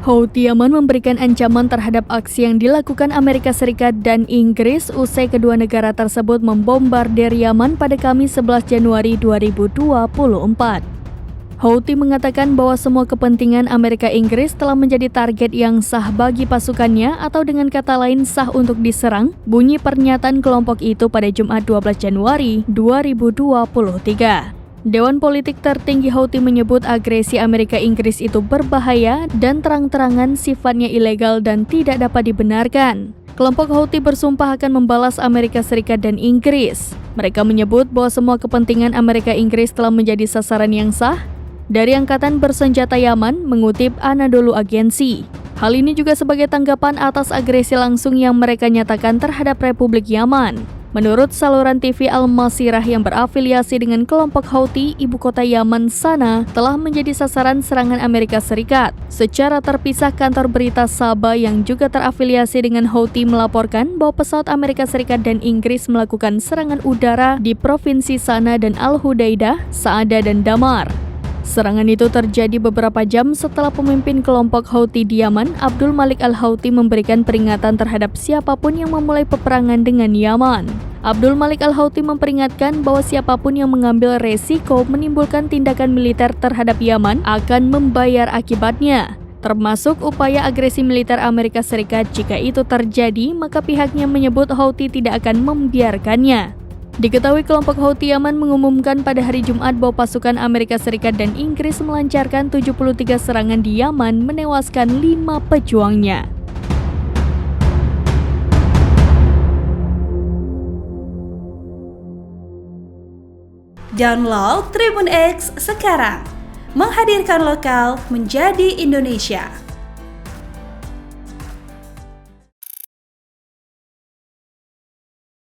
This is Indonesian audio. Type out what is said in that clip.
Houthi Yaman memberikan ancaman terhadap aksi yang dilakukan Amerika Serikat dan Inggris usai kedua negara tersebut membombardir Yaman pada Kamis 11 Januari 2024. Houthi mengatakan bahwa semua kepentingan Amerika Inggris telah menjadi target yang sah bagi pasukannya atau dengan kata lain sah untuk diserang, bunyi pernyataan kelompok itu pada Jumat 12 Januari 2023. Dewan Politik tertinggi Houthi menyebut agresi Amerika Inggris itu berbahaya dan terang-terangan sifatnya ilegal dan tidak dapat dibenarkan. Kelompok Houthi bersumpah akan membalas Amerika Serikat dan Inggris. Mereka menyebut bahwa semua kepentingan Amerika Inggris telah menjadi sasaran yang sah dari Angkatan Bersenjata Yaman, mengutip Anadolu Agency. Hal ini juga sebagai tanggapan atas agresi langsung yang mereka nyatakan terhadap Republik Yaman. Menurut saluran TV Al-Masirah yang berafiliasi dengan kelompok Houthi, ibu kota Yaman, Sanaa, telah menjadi sasaran serangan Amerika Serikat. Secara terpisah, kantor berita Saba yang juga terafiliasi dengan Houthi melaporkan bahwa pesawat Amerika Serikat dan Inggris melakukan serangan udara di provinsi Sanaa dan Al-Hudaidah, Saada dan Damar. Serangan itu terjadi beberapa jam setelah pemimpin kelompok Houthi di Yaman, Abdul Malik Al-Houthi, memberikan peringatan terhadap siapapun yang memulai peperangan dengan Yaman. Abdul Malik Al-Houthi memperingatkan bahwa siapapun yang mengambil resiko menimbulkan tindakan militer terhadap Yaman akan membayar akibatnya, termasuk upaya agresi militer Amerika Serikat. Jika itu terjadi, maka pihaknya menyebut Houthi tidak akan membiarkannya. Diketahui kelompok Houthi Yaman mengumumkan pada hari Jumat bahwa pasukan Amerika Serikat dan Inggris melancarkan 73 serangan di Yaman, menewaskan 5 pejuangnya. Download Tribun X sekarang, menghadirkan lokal menjadi Indonesia.